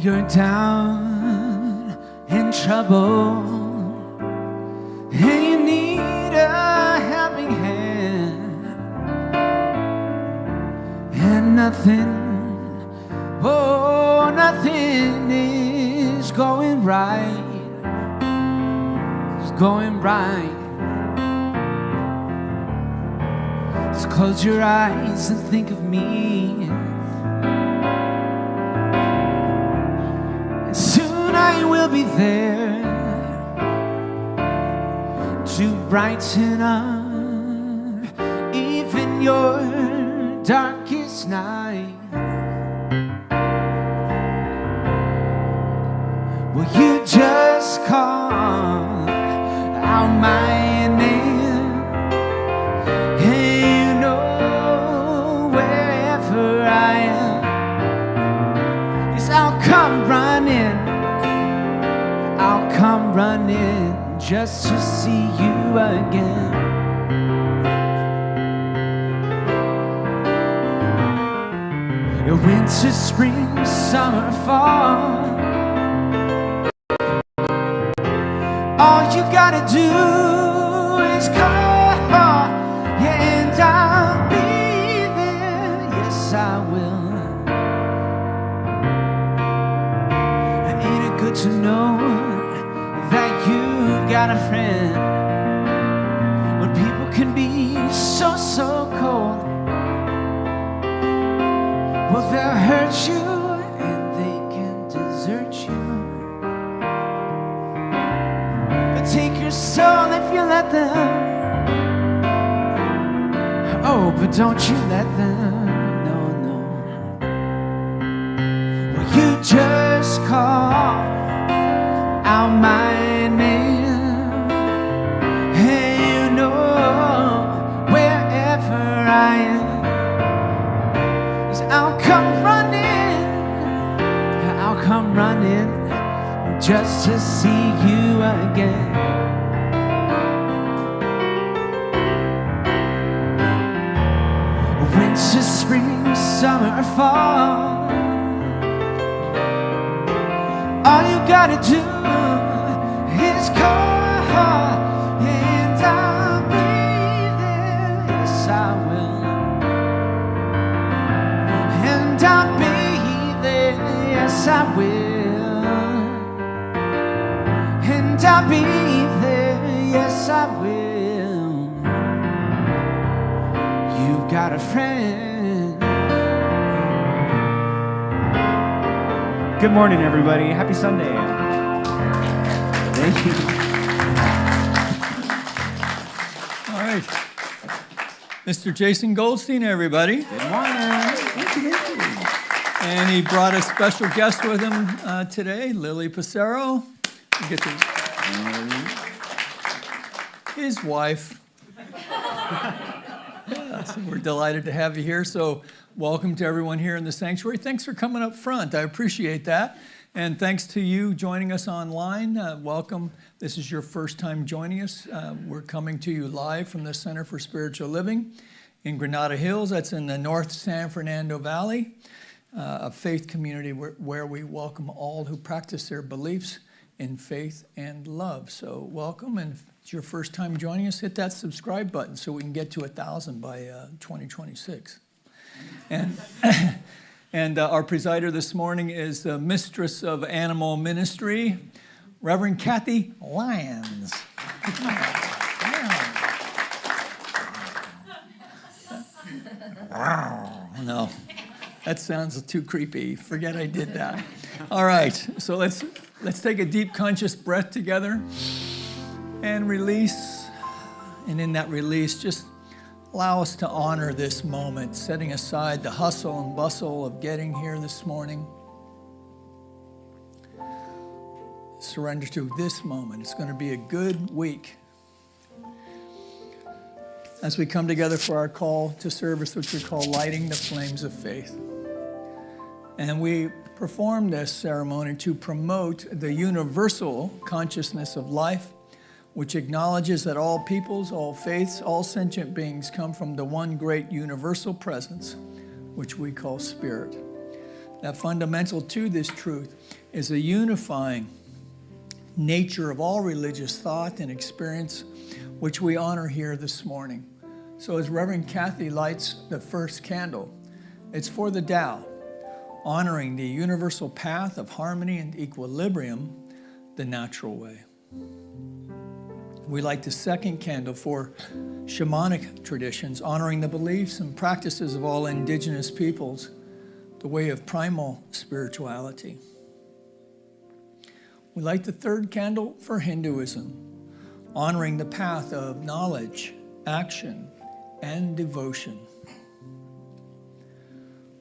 you're down in trouble and you need a helping hand, and nothing, oh, nothing is going right. It's going right. Just close your eyes and think of me. And soon I will be there to brighten up even your darkest night. Will you just call out my name? And you know wherever I am, yes, I'll come running. I'll come running just to see you again. Your winter, spring, summer, fall, all you gotta do is call, yeah, and I'll be there. Yes, I will. Ain't it good to know that you got a friend when people can be so, so cold? Well, they'll hurt you and they can desert you. Take your soul if you let them. Oh, but don't you let them. No, no. Well, you just call out my name, and you know wherever I am, yes, I'll come running. I'll come running just to see you again. Winter, spring, summer, fall, all you gotta do is call, and I'll be there. Yes, I will. And I'll be there. Yes, I will. And I'll be there, yes I will. You've got a friend. Good morning, everybody. Happy Sunday. Thank you. All right. Mr. Jason Goldstein, everybody. Good morning. And he brought a special guest with him today, Lilli Passero. You get to his wife. Yeah, so we're delighted to have you here. So welcome to everyone here in the sanctuary. Thanks for coming up front. I appreciate that. And thanks to you joining us online. Welcome. This is your first time joining us. We're coming to you live from the Center for Spiritual Living in Granada Hills. That's in the North San Fernando Valley, a faith community where we welcome all who practice their beliefs in faith and love. So welcome, and if it's your first time joining us, hit that subscribe button so we can get to 1,000 by 2026. And and our presider this morning is the Mistress of Animal Ministry, Reverend Kathy Lyons. No, that sounds too creepy. Forget I did that. All right, so let's take a deep conscious breath together and release. And in that release, just allow us to honor this moment, setting aside the hustle and bustle of getting here this morning. Surrender to this moment. It's going to be a good week as we come together for our call to service, which we call Lighting the Flames of Faith. And we perform this ceremony to promote the universal consciousness of life, which acknowledges that all peoples, all faiths, all sentient beings come from the one great universal presence, which we call Spirit. that fundamental to this truth is a unifying nature of all religious thought and experience, which we honor here this morning. So as Reverend Kathy lights the first candle, it's for the Tao, honoring the universal path of harmony and equilibrium, the natural way. We light the second candle for shamanic traditions, honoring the beliefs and practices of all indigenous peoples, the way of primal spirituality. We light the third candle for Hinduism, honoring the path of knowledge, action, and devotion.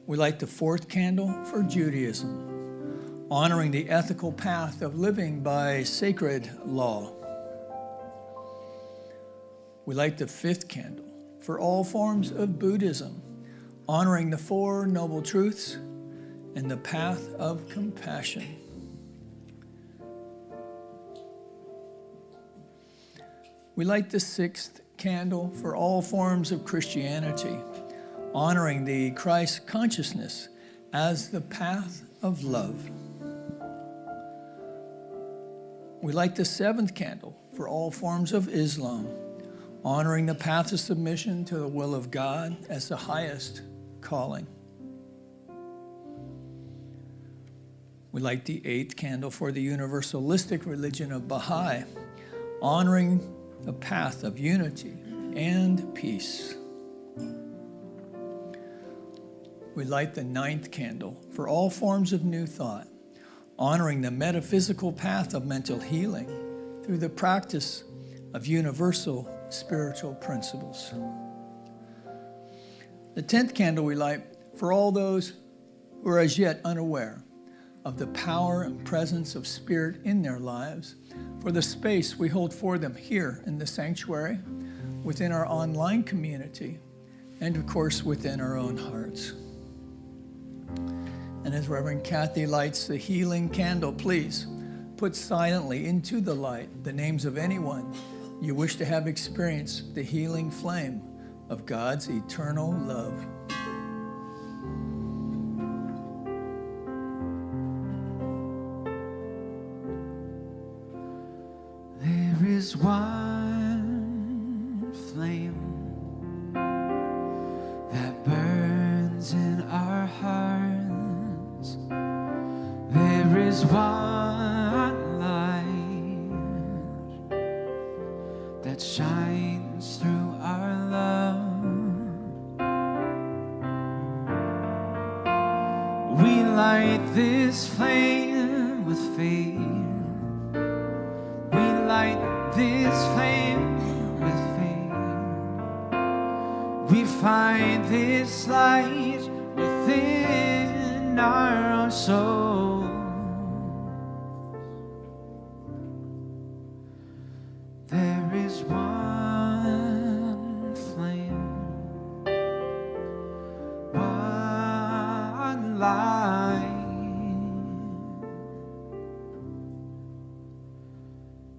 We light the fourth candle for Judaism, honoring the ethical path of living by sacred law. We light the fifth candle for all forms of Buddhism, honoring the Four Noble Truths and the path of compassion. We light the sixth candle for all forms of Christianity, honoring the Christ consciousness as the path of love. We light the seventh candle for all forms of Islam, honoring the path of submission to the will of God as the highest calling. We light the eighth candle for the universalistic religion of Baha'i, honoring the path of unity and peace. We light the ninth candle for all forms of new thought, honoring the metaphysical path of mental healing through the practice of universal spiritual principles. The 10th candle we light for all those who are as yet unaware of the power and presence of Spirit in their lives, for the space we hold for them here in the sanctuary, within our online community, and of course within our own hearts. And as Reverend Kathy lights the healing candle, please put silently into the light the names of anyone you wish to have experienced the healing flame of God's eternal love. There is one flame that burns in our hearts. There is one light that shines through our love. We light this flame with faith. We light this flame with faith. We find this light within our own soul. There is one flame, one light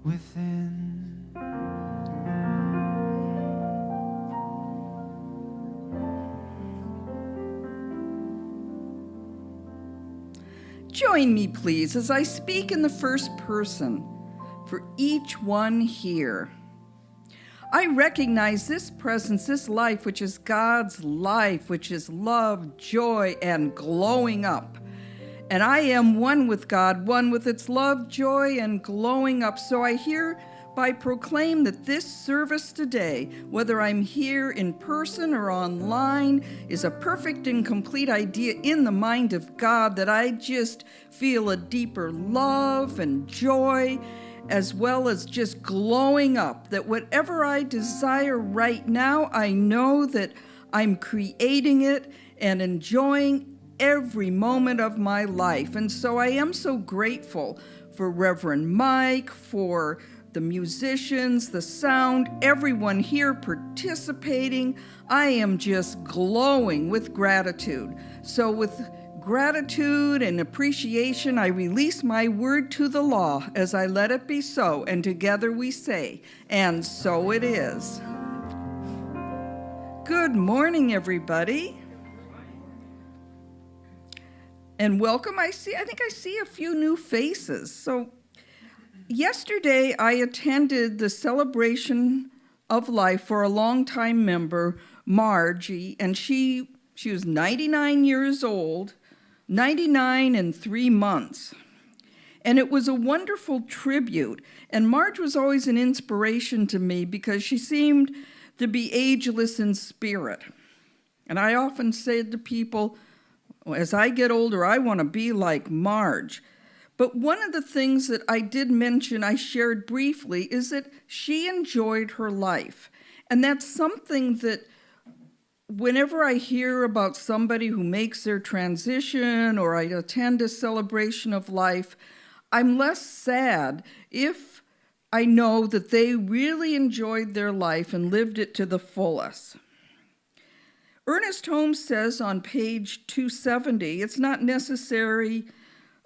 within. Join me, please, as I speak in the first person for each one here. I recognize this presence, this life, which is God's life, which is love, joy, and glowing up. And I am one with God, one with its love, joy, and glowing up. So I hereby proclaim that this service today, whether I'm here in person or online, is a perfect and complete idea in the mind of God, that I just feel a deeper love and joy, as well as just glowing up, that whatever I desire right now, I know that I'm creating it and enjoying every moment of my life. And so I am so grateful for Reverend Mike, for the musicians, the sound, everyone here participating. I am just glowing with gratitude. So with gratitude and appreciation, I release my word to the law as I let it be so, and together we say, and so it is. Good morning, everybody. and welcome. I think I see a few new faces. So yesterday I attended the celebration of life for a longtime member, Margie, and she was 99 years old, 99 and 3 months. And it was a wonderful tribute. And Marge was always an inspiration to me because she seemed to be ageless in spirit. And I often said to people, as I get older, I want to be like Marge. But one of the things that I did mention, I shared briefly, is that she enjoyed her life. And that's something that whenever I hear about somebody who makes their transition or I attend a celebration of life, I'm less sad if I know that they really enjoyed their life and lived it to the fullest. Ernest Holmes says on page 270, it's not necessary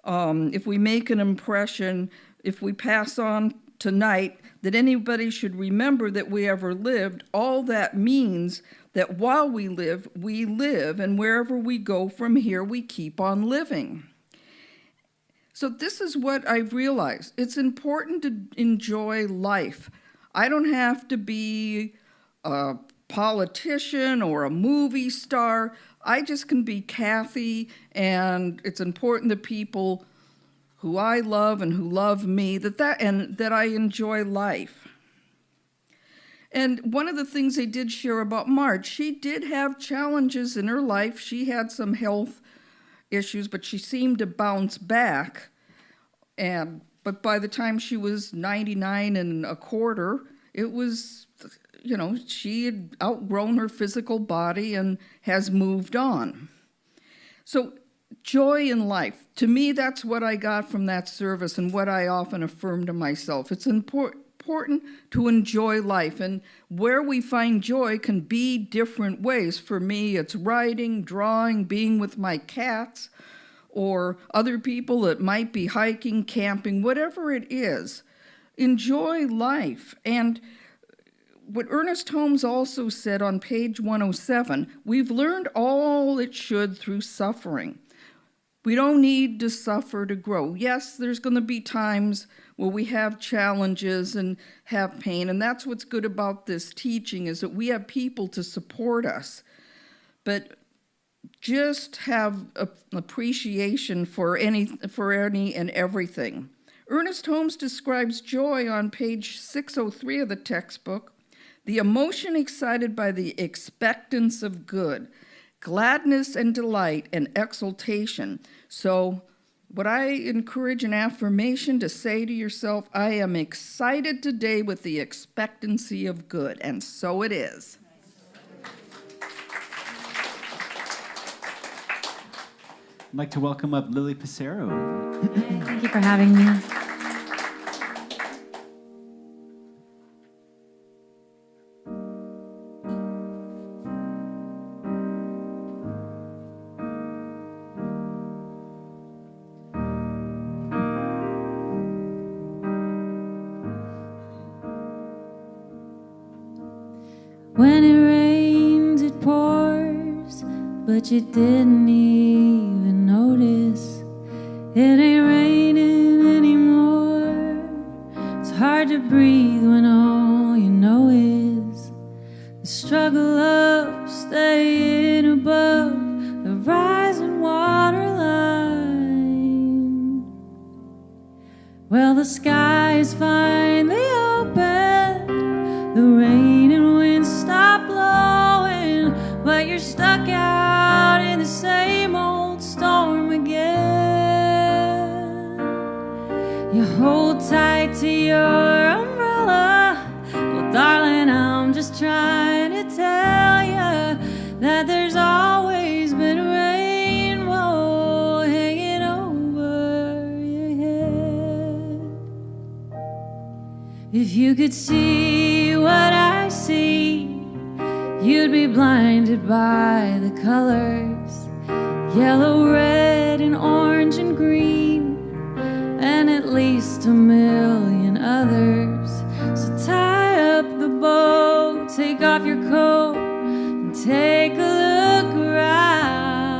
if we make an impression, if we pass on tonight, that anybody should remember that we ever lived. All that means that while we live, and wherever we go from here, we keep on living. So this is what I've realized. It's important to enjoy life. I don't have to be a politician or a movie star. I just can be Kathy, and it's important that people who I love and who love me, that I enjoy life. And one of the things they did share about Marge, she did have challenges in her life. She had some health issues, but she seemed to bounce back. But by the time she was 99 and a quarter, it was, she had outgrown her physical body and has moved on. So joy in life, to me, that's what I got from that service and what I often affirm to myself. It's important to enjoy life, and where we find joy can be different ways. For me, it's writing, drawing, being with my cats, or other people, it might be hiking, camping, whatever it is. Enjoy life. And what Ernest Holmes also said on page 107, we've learned all it should through suffering. We don't need to suffer to grow. Yes, there's going to be times where we have challenges and have pain, and that's what's good about this teaching, is that we have people to support us. But just have appreciation for any and everything. Ernest Holmes describes joy on page 603 of the textbook, the emotion excited by the expectancy of good, gladness and delight and exultation. So what I encourage an affirmation to say to yourself, I am excited today with the expectancy of good, and so it is. I'd like to welcome up Lilli Passero. Thank you for having me. When it rains, it pours, but you didn't even notice. It ain't raining anymore. It's hard to breathe when all you know is the struggle of staying above the rising water line. Well, the sky is finally open, the rain and wind stop blowing, but you're stuck out in the same old storm again. You hold tight to your umbrella. Well, darling, I'm just trying to tell you that there's always been a rainbow hanging over your head. If you could see what I see, you'd be blinded by the colors, yellow, red, and orange, and green, and at least a million others. So tie up the boat, take off your coat, and take a look around.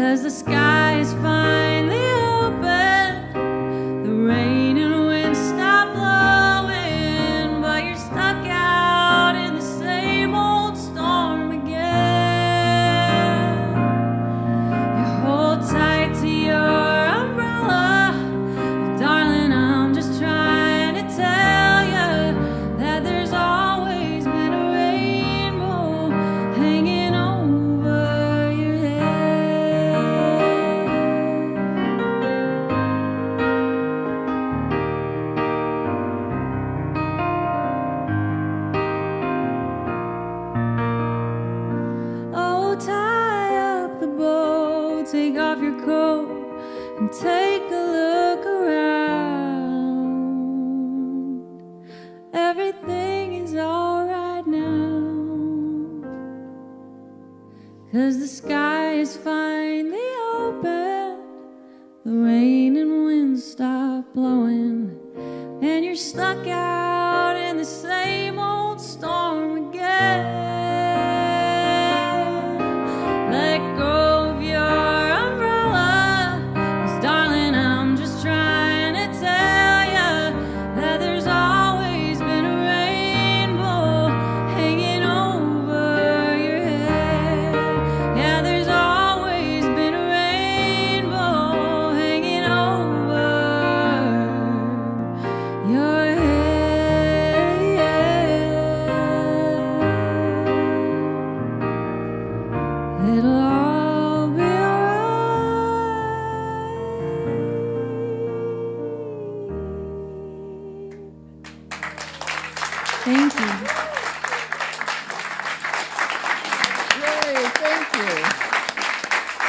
'cause the sky is finally open. The rain and wind stop blowing, but you're stuck out in the same old storm again. You hold tight to your umbrella, darling, I'm just trying to tell you that there's always been a rainbow hanging over your head. Oh, tie up the bow, take off your coat, and take a look around. Everything is alright now, 'cause the sky is finally open. The rain and wind stop blowing, and you're stuck out in the same old storm again. Let go of your umbrella, 'cause darling, I'm just trying to tell you that there's always been a rainbow hanging over your head. Yeah, there's always been a rainbow hanging over your head. It'll all be alright. Thank you. Yay, thank you.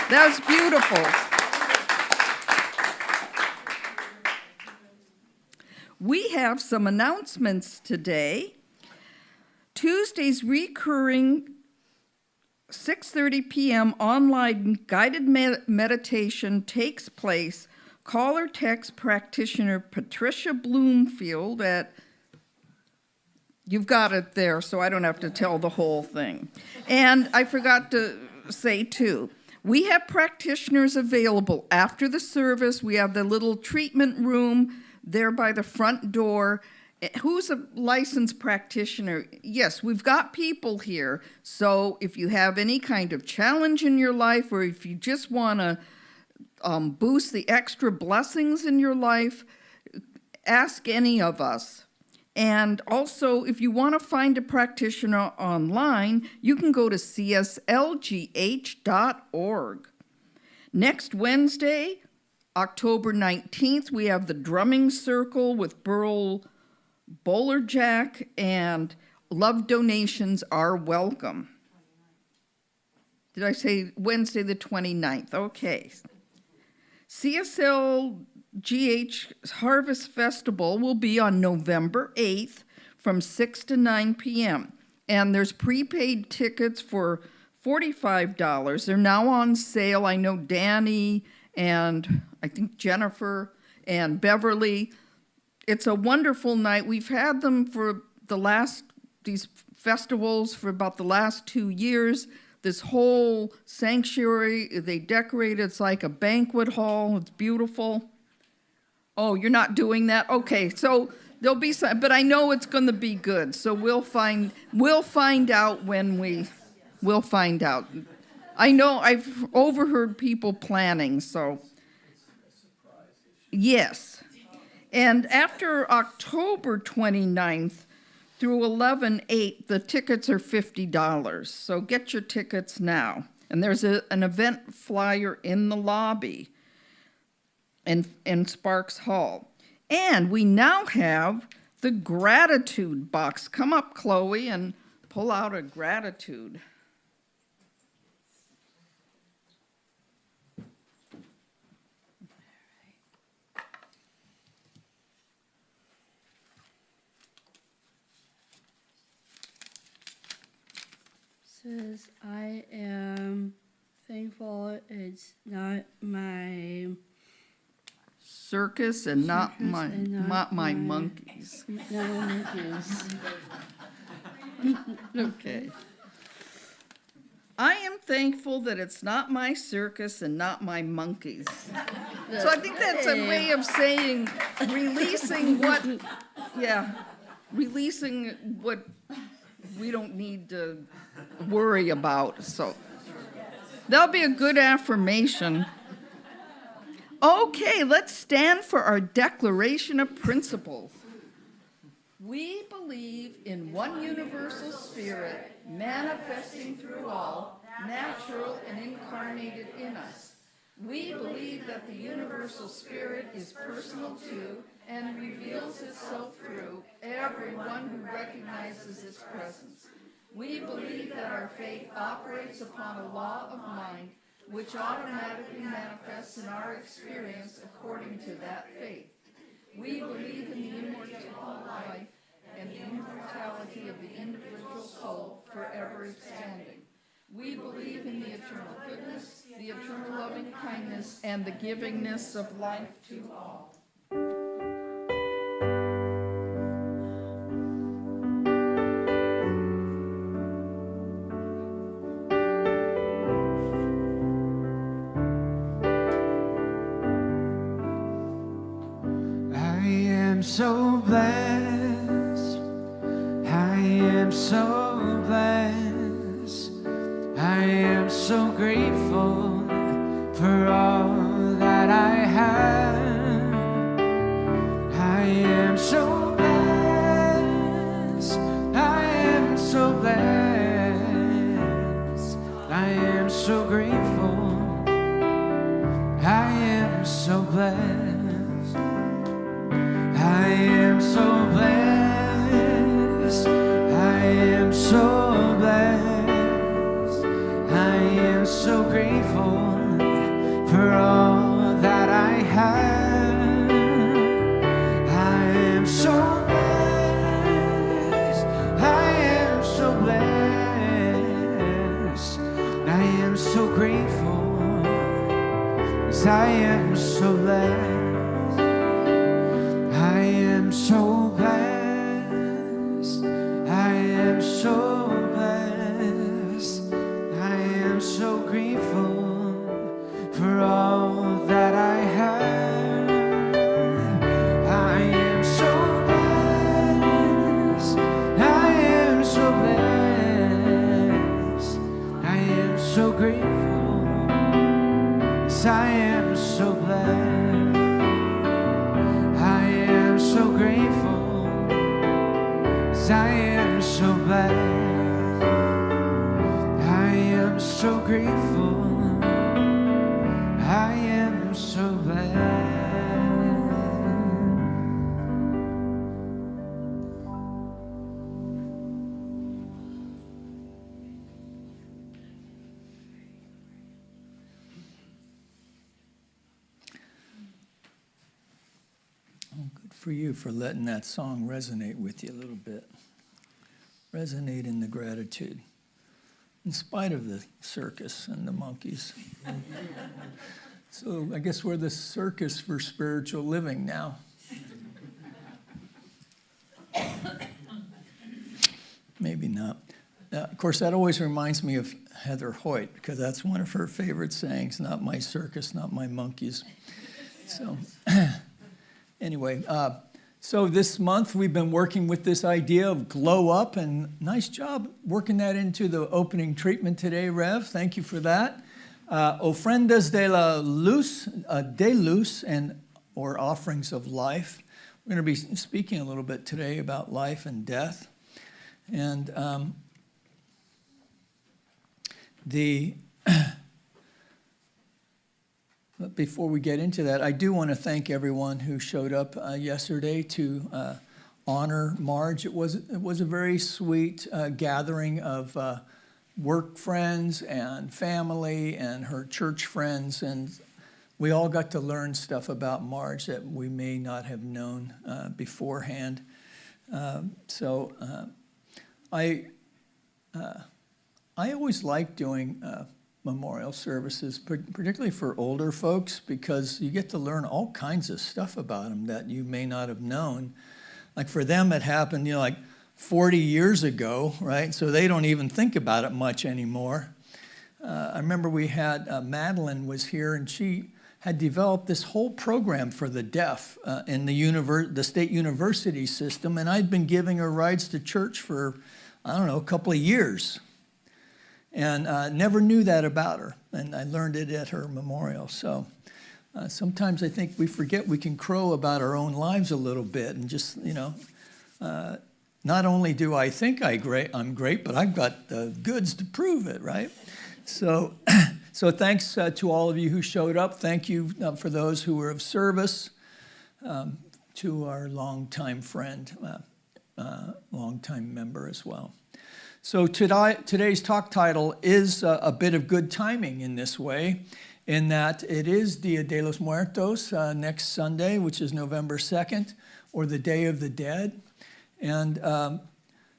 That was beautiful. We have some announcements today. Tuesday's recurring 6:30 p.m. online guided meditation takes place. Call or text practitioner Patricia Bloomfield at, you've got it there, so I don't have to tell the whole thing. And I forgot to say, too, we have practitioners available after the service. We have the little treatment room there by the front door. Who's a licensed practitioner? Yes, we've got people here. So if you have any kind of challenge in your life, or if you just want to boost the extra blessings in your life, ask any of us. And also, if you want to find a practitioner online, you can go to cslgh.org. Next Wednesday, October 19th, we have the drumming circle with Burl Bowlerjack, and love donations are welcome. Did I say Wednesday the 29th? Okay. CSLGH Harvest Festival will be on November 8th from 6 to 9 p.m. And there's prepaid tickets for $45. They're now on sale. I know Danny and I think Jennifer and Beverly. It's a wonderful night. We've had them for these festivals for about the last 2 years. This whole sanctuary, they decorate it. It's like a banquet hall. It's beautiful. Oh, you're not doing that? Okay, so there'll be some, but I know it's going to be good. So we'll find out we'll find out. I know I've overheard people planning, so yes. And after October 29th through 11/8, the tickets are $50. So get your tickets now. And there's an event flyer in the lobby in Sparks Hall. And we now have the gratitude box. Come up, Chloe, and pull out a gratitude. Says, I am thankful it's not my circus and not my monkeys. No monkeys. Okay. I am thankful that it's not my circus and not my monkeys. So I think that's a way of saying releasing what we don't need to worry about. So that'll be a good affirmation. Okay, let's stand for our declaration of principles. We believe in one universal spirit, manifesting through all, natural and incarnated in us. We believe that the universal spirit is personal to and reveals itself through everyone who recognizes its presence. We believe that our faith operates upon a law of mind which automatically manifests in our experience according to that faith. We believe in the immortal life and the immortality of the individual soul forever expanding. We believe in the eternal goodness, the eternal loving kindness, and the givingness of life to all. So blessed, I am so blessed, I am so grateful for all that I have. I am so blessed, I am so blessed, I am so grateful, I am so blessed. I am so blessed, I am so blessed, I am so grateful for all that I have. I am so blessed, I am so blessed, I am so grateful, 'cause I am so blessed. I am so blessed, I am so blessed, I am so grateful for all that I have. I am so blessed, I am so blessed, I am so grateful, 'cause I am so blessed. So grateful, 'cause I am so blessed. I am so grateful, I am so blessed. For you for letting that song resonate with you a little bit. Resonate in the gratitude, in spite of the circus and the monkeys. So I guess we're the circus for spiritual living now. Maybe not. Of course, that always reminds me of Heather Hoyt, because that's one of her favorite sayings, not my circus, not my monkeys. So anyway, so this month we've been working with this idea of glow up, and nice job working that into the opening treatment today, Rev. Thank you for that. Ofrendas de la luz, and or offerings of life. We're going to be speaking a little bit today about life and death, and But before we get into that, I do want to thank everyone who showed up yesterday to honor Marge. It was a very sweet gathering of work friends and family and her church friends, and we all got to learn stuff about Marge that we may not have known beforehand. I always like doing memorial services, particularly for older folks, because you get to learn all kinds of stuff about them that you may not have known. Like for them, it happened, like 40 years ago, right? So they don't even think about it much anymore. I remember we had Madeline was here, and she had developed this whole program for the deaf in the state university system, and I'd been giving her rides to church for, I don't know, a couple of years, and never knew that about her, and I learned it at her memorial. So sometimes I think we forget we can crow about our own lives a little bit, and just, not only do I think I'm great, but I've got the goods to prove it, right? So thanks to all of you who showed up. Thank you for those who were of service, to our longtime friend, longtime member as well. So today's talk title is a bit of good timing in this way, in that it is Dia de los Muertos next Sunday, which is November 2nd, or the Day of the Dead. And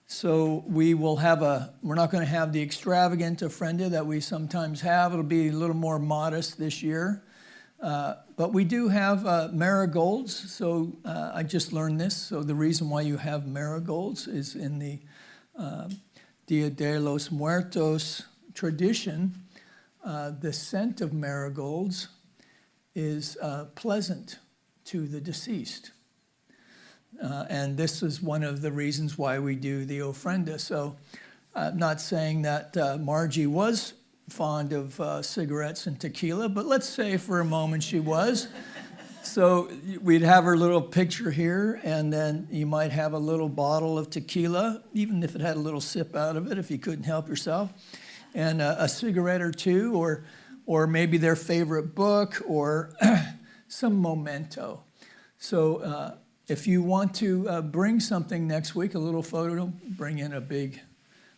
so we're not going to have the extravagant ofrenda that we sometimes have. It'll be a little more modest this year. But we do have marigolds. So I just learned this. So the reason why you have marigolds is in the Dia de los Muertos tradition, the scent of marigolds is pleasant to the deceased. And this is one of the reasons why we do the ofrenda. So I'm not saying that Margie was fond of cigarettes and tequila, but let's say for a moment she was. So we'd have her little picture here, and then you might have a little bottle of tequila, even if it had a little sip out of it, if you couldn't help yourself, and a cigarette or two, or maybe their favorite book, or some memento. So if you want to bring something next week, a little photo, bring in a big,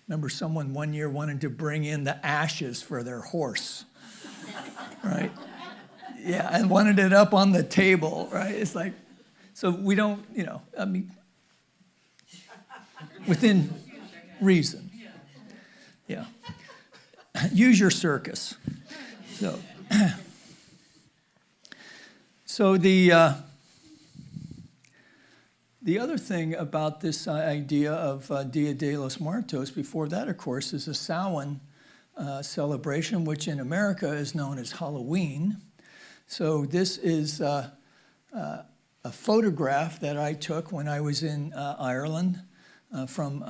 remember someone one year wanted to bring in the ashes for their horse, right? Yeah, and wanted it up on the table, right? It's like, so we don't, within reason. Yeah. Use your circus. So the other thing about this idea of Dia de los Muertos, before that, of course, is a Samhain celebration, which in America is known as Halloween. So this is a photograph that I took when I was in Ireland from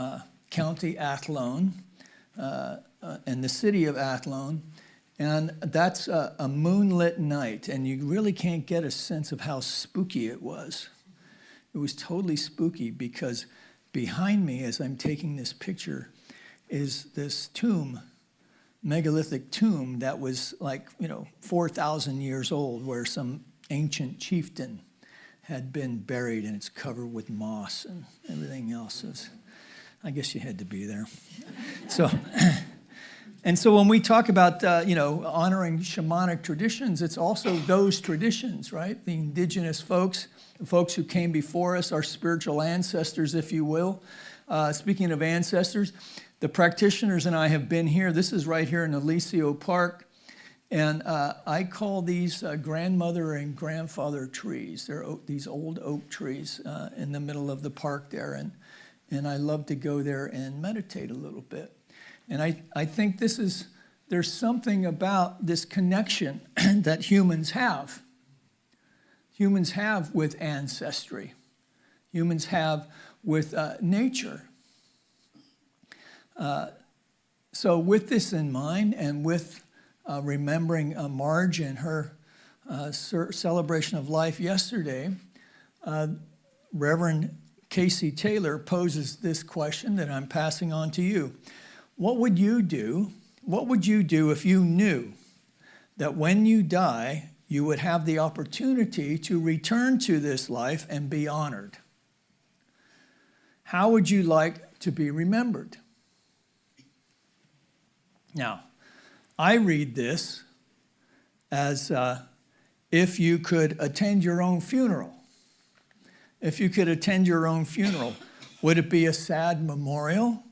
County Athlone and the city of Athlone. And that's a moonlit night, and you really can't get a sense of how spooky it was. It was totally spooky because behind me, as I'm taking this picture, is this tomb, megalithic tomb that was 4,000 years old, where some ancient chieftain had been buried, and it's covered with moss and everything else. I guess you had to be there. So when we talk about honoring shamanic traditions, it's also those traditions, right? The indigenous folks, the folks who came before us, our spiritual ancestors, if you will. Speaking of ancestors, the practitioners and I have been here. This is right here in Alicio Park. And I call these grandmother and grandfather trees. They're these old oak trees in the middle of the park there. And I love to go there and meditate a little bit. And I think there's something about this connection that humans have. Humans have with ancestry. Humans have with nature. So with this in mind, and with remembering Marge and her celebration of life yesterday, Reverend Kacey Taylor poses this question that I'm passing on to you. What would you do? What would you do if you knew that when you die, you would have the opportunity to return to this life and be honored? How would you like to be remembered? Now, I read this as if you could attend your own funeral. If you could attend your own funeral, would it be a sad memorial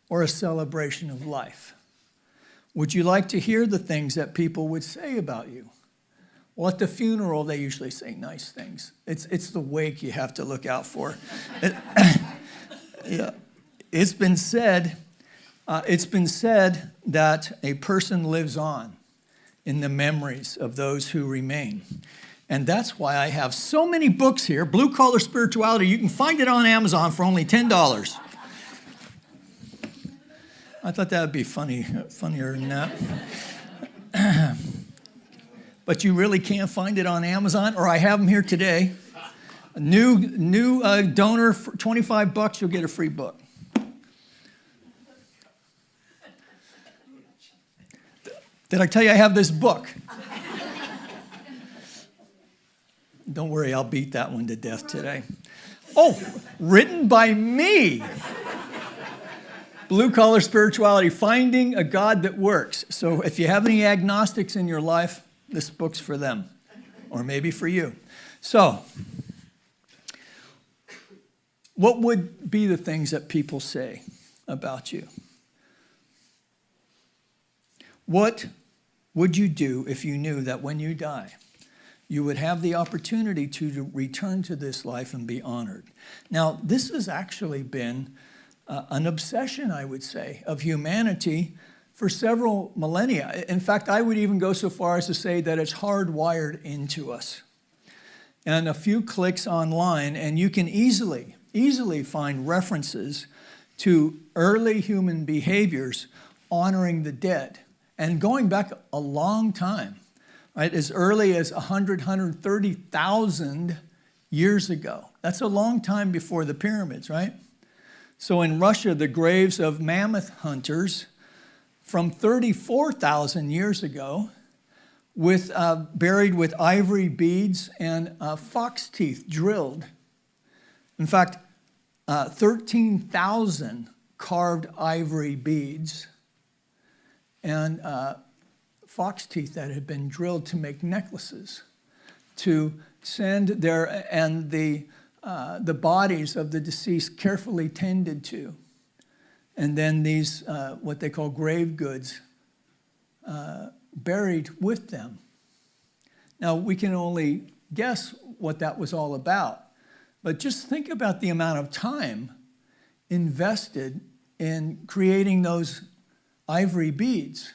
or a celebration of life? Would you like to hear the things that people would say about you? Well, at the funeral, they usually say nice things. It's the wake you have to look out for. Yeah. It's been said It's been said that a person lives on in the memories of those who remain. And that's why I have so many books here. Blue Collar Spirituality. You can find it on Amazon for only $10. I thought that would be funnier than that. But you really can't find it on Amazon, or I have them here today. A new donor for $25, you'll get a free book. Did I tell you I have this book? Don't worry, I'll beat that one to death today. Oh, written by me. Blue Collar Spirituality, Finding a God That Works. So if you have any agnostics in your life, this book's for them, or maybe for you. So, what would be the things that people say about you? What would you do if you knew that when you die, you would have the opportunity to return to this life and be honored? Now, this has actually been an obsession, I would say, of humanity for several millennia. In fact, I would even go so far as to say that it's hardwired into us. And a few clicks online, and you can easily find references to early human behaviors honoring the dead. And going back a long time, right, as early as 130,000 years ago. That's a long time before the pyramids, right? So in Russia, the graves of mammoth hunters from 34,000 years ago, buried with ivory beads and fox teeth drilled. In fact, 13,000 carved ivory beads and fox teeth that had been drilled to make necklaces, to send the bodies of the deceased carefully tended to. And then these, what they call grave goods, buried with them. Now, we can only guess what that was all about, but just think about the amount of time invested in creating those ivory beads,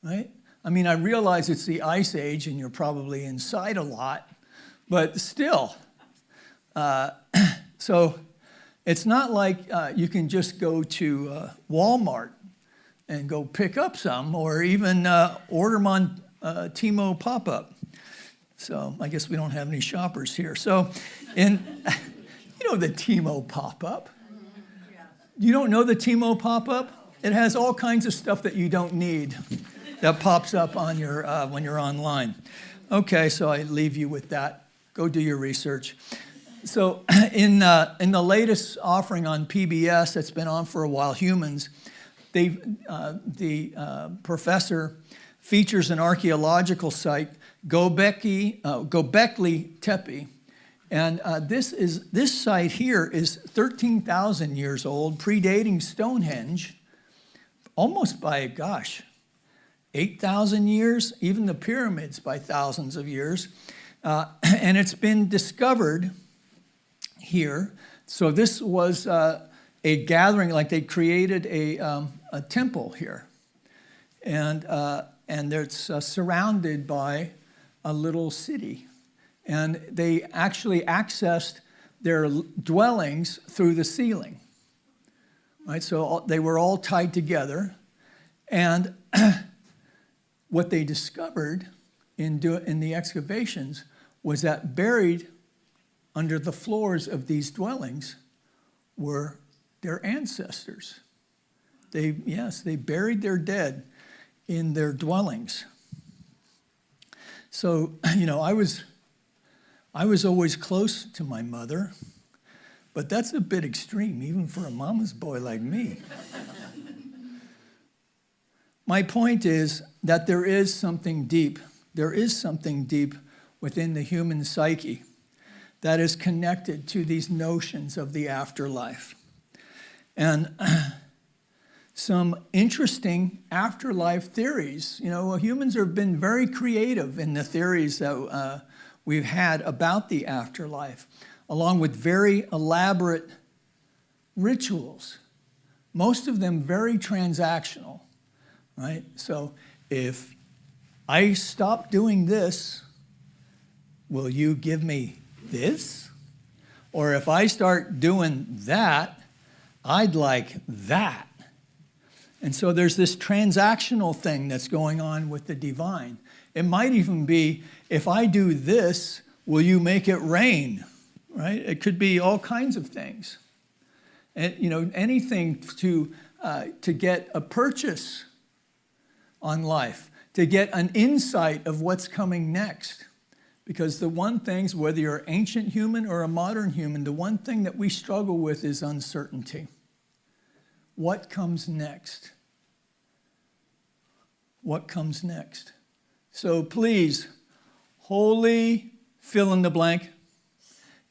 right? I mean, I realize it's the Ice Age and you're probably inside a lot, but still. So it's not like you can just go to Walmart and go pick up some, or even order them on Timo pop-up. So I guess we don't have any shoppers here. So you know the Timo pop-up. You don't know the Timo pop-up? It has all kinds of stuff that you don't need that pops up on your when you're online. Okay, so I leave you with that. Go do your research. So in the latest offering on PBS that's been on for a while, Humans, the professor features an archaeological site, Göbekli Tepe, and this site here is 13,000 years old, predating Stonehenge, almost by 8,000 years, even the pyramids by thousands of years, and it's been discovered here. So this was a gathering, like they created a temple here, and it's surrounded by a little city, and they actually accessed their dwellings through the ceiling, right? So they were all tied together, and what they discovered in the excavations was that buried under the floors of these dwellings were their ancestors. They buried their dead in their dwellings. So, I was always close to my mother, but that's a bit extreme, even for a mama's boy like me. My point is that there is something deep within the human psyche that is connected to these notions of the afterlife. And some interesting afterlife theories. Humans have been very creative in the theories that we've had about the afterlife, along with very elaborate rituals most of them very transactional, right? So if I stop doing this, will you give me this? Or if I start doing that, I'd like that. And so there's this transactional thing that's going on with the divine. It might even be, if I do this, will you make it rain, right? It could be all kinds of things. And, anything to get a purchase on life, to get an insight of what's coming next. Because the one thing, whether you're an ancient human or a modern human, the one thing that we struggle with is uncertainty. What comes next? What comes next? So please, wholly fill in the blank,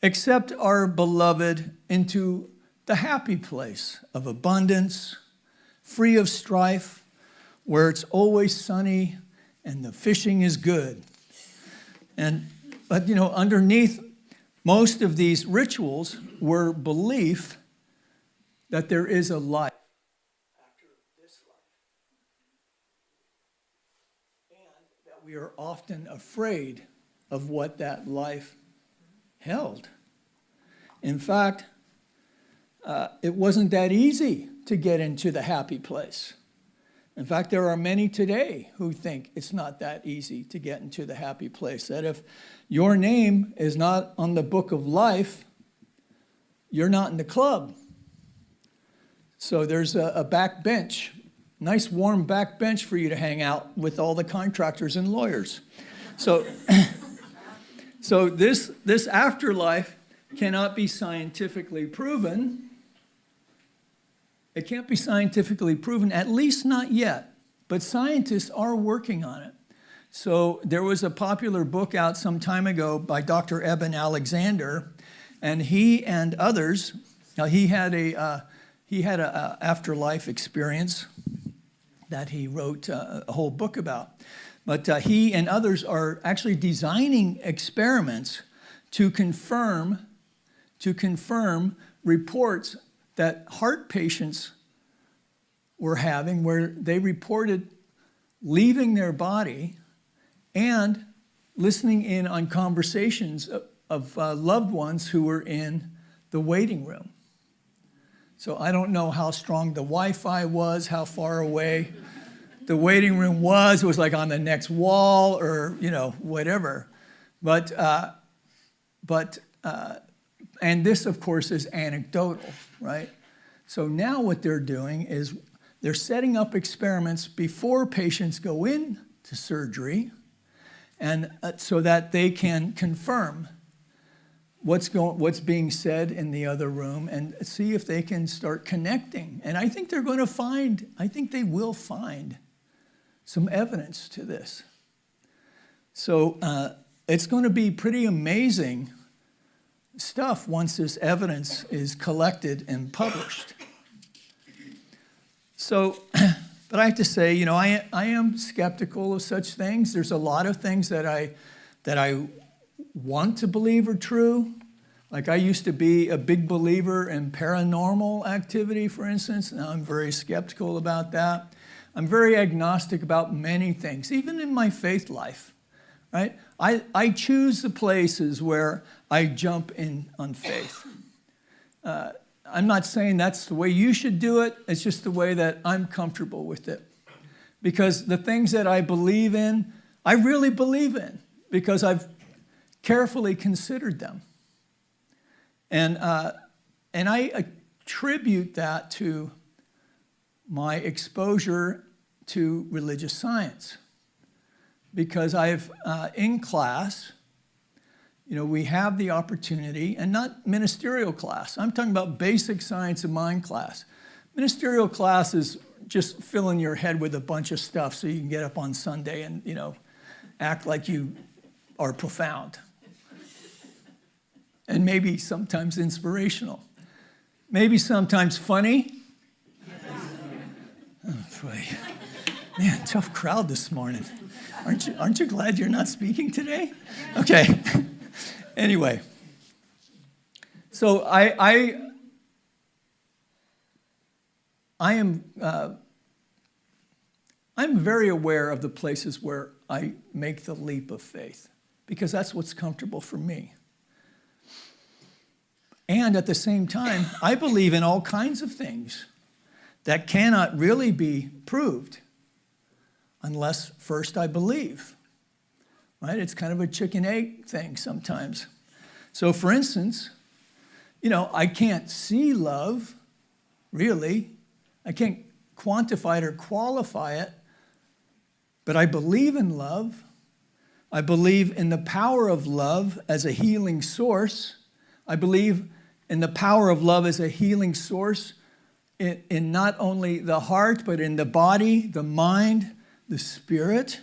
accept our beloved into the happy place of abundance, free of strife, where it's always sunny and the fishing is good. But underneath most of these rituals were belief that there is a life after this life. And that we are often afraid of what that life held. In fact, it wasn't that easy to get into the happy place. In fact, there are many today who think it's not that easy to get into the happy place. That if your name is not on the book of life, you're not in the club. So there's a back bench, nice warm back bench for you to hang out with all the contractors and lawyers. So, so this afterlife cannot be scientifically proven. It can't be scientifically proven, at least not yet, but scientists are working on it. So there was a popular book out some time ago by Dr. Eben Alexander, and he and others, now he had a afterlife experience that he wrote a whole book about. But he and others are actually designing experiments to confirm reports that heart patients were having, where they reported leaving their body and listening in on conversations of loved ones who were in the waiting room. So I don't know how strong the Wi-Fi was, how far away the waiting room was. It was like on the next wall or, whatever. But and this, of course, is anecdotal, right? So now what they're doing is they're setting up experiments before patients go in to surgery, and so that they can confirm what's being said in the other room and see if they can start connecting. And I think they will find some evidence to this. So it's going to be pretty amazing stuff once this evidence is collected and published. So, but I have to say, I am skeptical of such things. There's a lot of things that I want to believe are true. Like I used to be a big believer in paranormal activity, for instance. Now I'm very skeptical about that. I'm very agnostic about many things, even in my faith life, right? I choose the places where I jump in on faith. I'm not saying that's the way you should do it. It's just the way that I'm comfortable with it. Because the things that I believe in, I really believe in because I've carefully considered them. And I attribute that to my exposure to religious science. Because in class, we have the opportunity, and not ministerial class. I'm talking about basic science of mind class. Ministerial class is just filling your head with a bunch of stuff so you can get up on Sunday and, act like you are profound. And maybe sometimes inspirational. Maybe sometimes funny. Oh, boy. Man, tough crowd this morning. Aren't you glad you're not speaking today? Okay. Anyway, so I'm very aware of the places where I make the leap of faith, because that's what's comfortable for me. And at the same time, I believe in all kinds of things that cannot really be proved unless first I believe, right? It's kind of a chicken-egg thing sometimes. So for instance, I can't see love, really. I can't quantify it or qualify it, but I believe in love. I believe in the power of love as a healing source. I believe in the power of love as a healing source in not only the heart, but in the body, the mind, the spirit.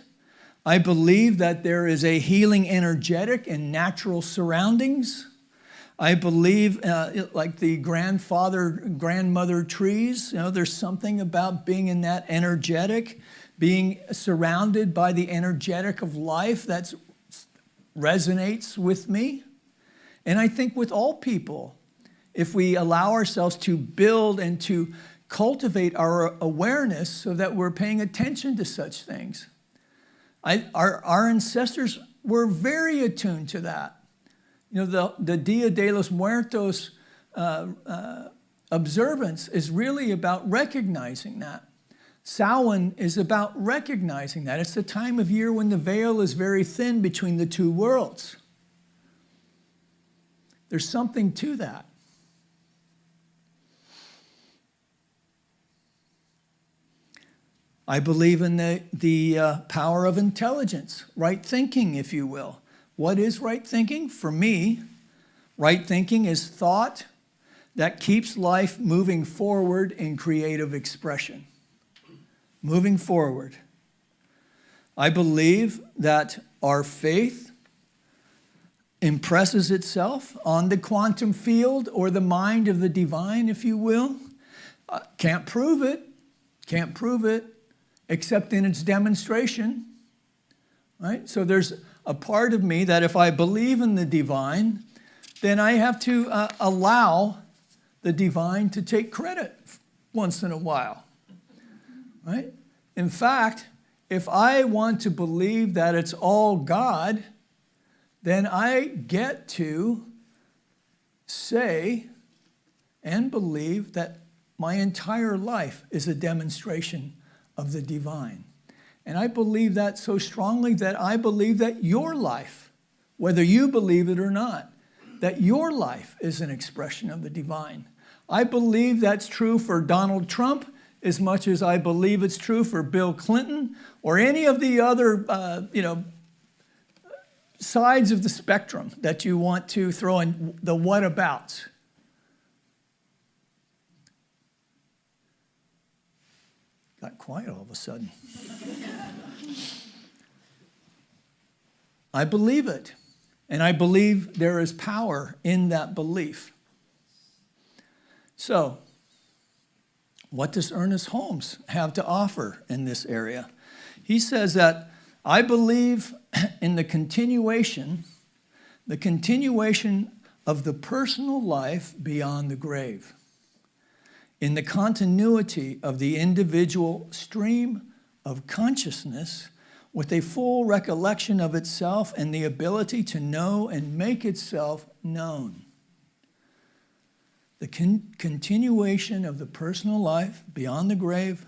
I believe that there is a healing energetic in natural surroundings. I believe, like the grandmother trees, there's something about being in that energetic, being surrounded by the energetic of life that resonates with me. And I think with all people, if we allow ourselves to build and to cultivate our awareness so that we're paying attention to such things. Our ancestors were very attuned to that. The Dia de los Muertos observance is really about recognizing that. Samhain is about recognizing that. It's the time of year when the veil is very thin between the two worlds. There's something to that. I believe in the power of intelligence, right thinking, if you will. What is right thinking? For me, right thinking is thought that keeps life moving forward in creative expression. Moving forward. I believe that our faith impresses itself on the quantum field or the mind of the divine, if you will. Can't prove it, except in its demonstration, right? So there's a part of me that if I believe in the divine, then I have to allow the divine to take credit once in a while, right? In fact, if I want to believe that it's all God, then I get to say and believe that my entire life is a demonstration of the divine. And I believe that so strongly that I believe that your life, whether you believe it or not, that your life is an expression of the divine. I believe that's true for Donald Trump as much as I believe it's true for Bill Clinton or any of the other, sides of the spectrum that you want to throw in the whatabouts. Got quiet all of a sudden. I believe it, and I believe there is power in that belief. So, what does Ernest Holmes have to offer in this area? He says that I believe in the continuation of the personal life beyond the grave, in the continuity of the individual stream of consciousness with a full recollection of itself and the ability to know and make itself known. The continuation of the personal life beyond the grave,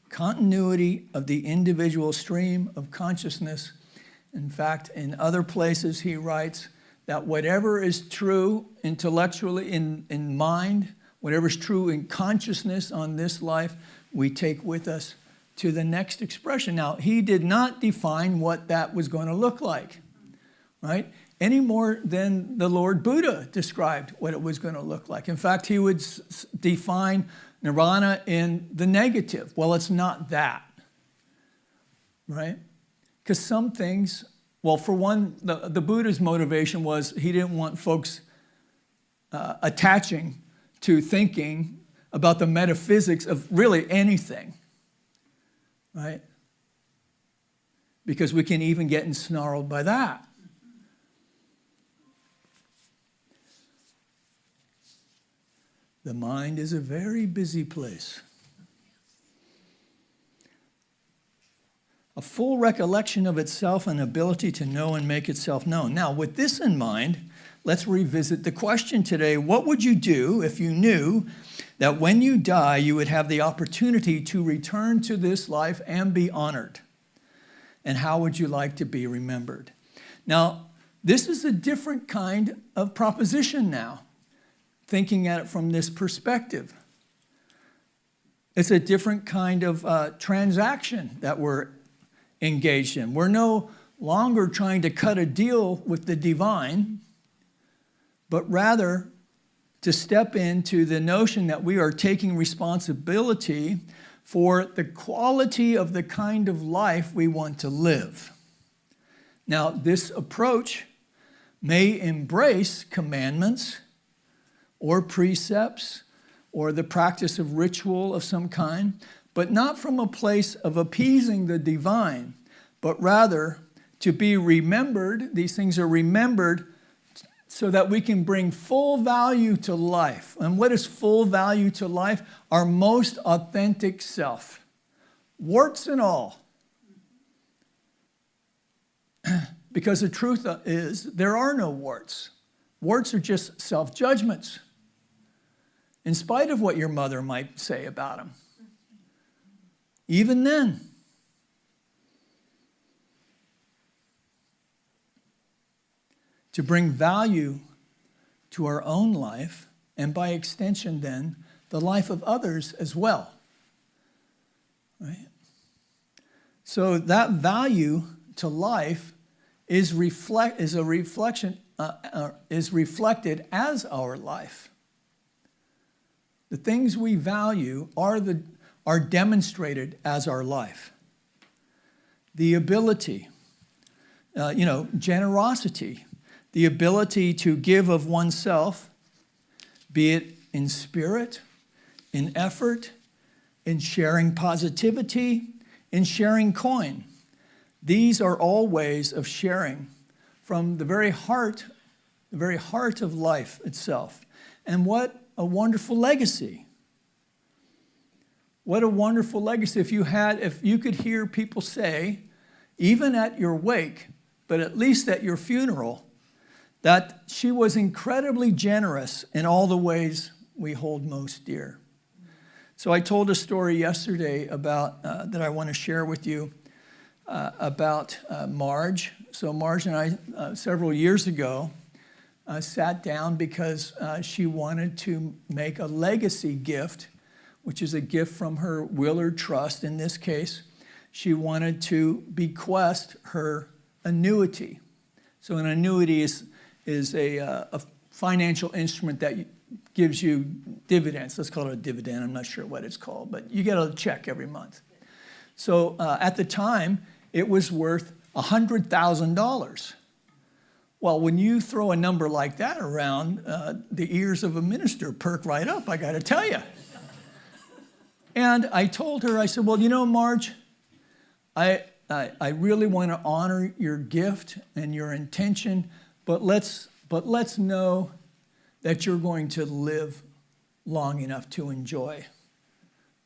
continuity of the individual stream of consciousness. In fact, in other places he writes that whatever is true intellectually in mind, whatever is true in consciousness on this life, we take with us to the next expression. Now, he did not define what that was going to look like, right? Any more than the Lord Buddha described what it was going to look like. In fact, he would define nirvana in the negative. Well, it's not that, right? Because some things, well, for one, the Buddha's motivation was he didn't want folks attaching to thinking about the metaphysics of really anything, right? Because we can even get ensnarled by that. The mind is a very busy place. A full recollection of itself and ability to know and make itself known. Now, with this in mind, let's revisit the question today. What would you do if you knew that when you die, you would have the opportunity to return to this life and be honored? And how would you like to be remembered? Now, this is a different kind of proposition now, thinking at it from this perspective. It's a different kind of transaction that we're engaged in. We're no longer trying to cut a deal with the divine, but rather to step into the notion that we are taking responsibility for the quality of the kind of life we want to live. Now, this approach may embrace commandments or precepts or the practice of ritual of some kind, but not from a place of appeasing the divine, but rather to be remembered. These things are remembered so that we can bring full value to life. And what is full value to life? Our most authentic self, warts and all. Because the truth is, there are no warts. Warts are just self-judgments, in spite of what your mother might say about them. Even then. To bring value to our own life, and by extension then, the life of others as well. Right? So that value to life is reflected as our life. The things we value are demonstrated as our life. The ability, generosity, the ability to give of oneself, be it in spirit, in effort, in sharing positivity, in sharing coin. These are all ways of sharing from the very heart of life itself. And what a wonderful legacy. What a wonderful legacy if you could hear people say, even at your wake, but at least at your funeral, that she was incredibly generous in all the ways we hold most dear. So I told a story yesterday about that I want to share with you about Marge. So Marge and I, several years ago, sat down because she wanted to make a legacy gift, which is a gift from her Willard Trust. In this case, she wanted to bequest her annuity. So an annuity is a financial instrument that gives you dividends. Let's call it a dividend. I'm not sure what it's called, but you get a check every month. So at the time, it was worth $100,000. Well, when you throw a number like that around, the ears of a minister perk right up, I got to tell you. And I told her, I said, well, Marge, I really want to honor your gift and your intention, but let's know that you're going to live long enough to enjoy